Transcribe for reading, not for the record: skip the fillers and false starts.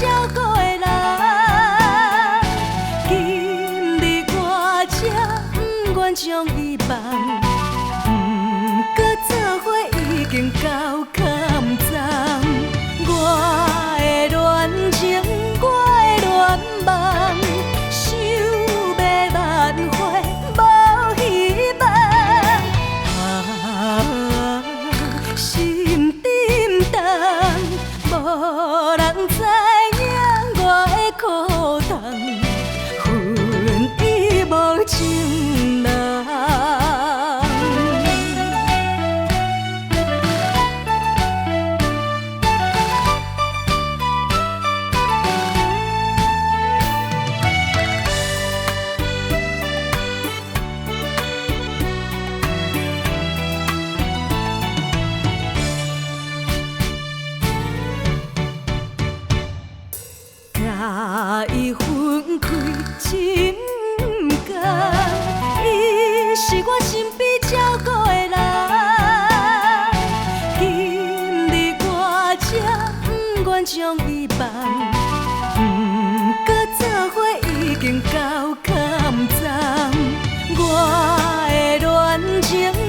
照顾的人。今日我这不愿将伊放，不过做伙已经够坎藏。我的恋情，我的恋梦，想要挽回无希望。啊，心沉重，无人知影我的苦痛，恨伊无情人。甲伊分开真不甘，伊是我身边照顾的人。今日我这不愿将伊放，不过做伙已经够坎藏。我的恋情。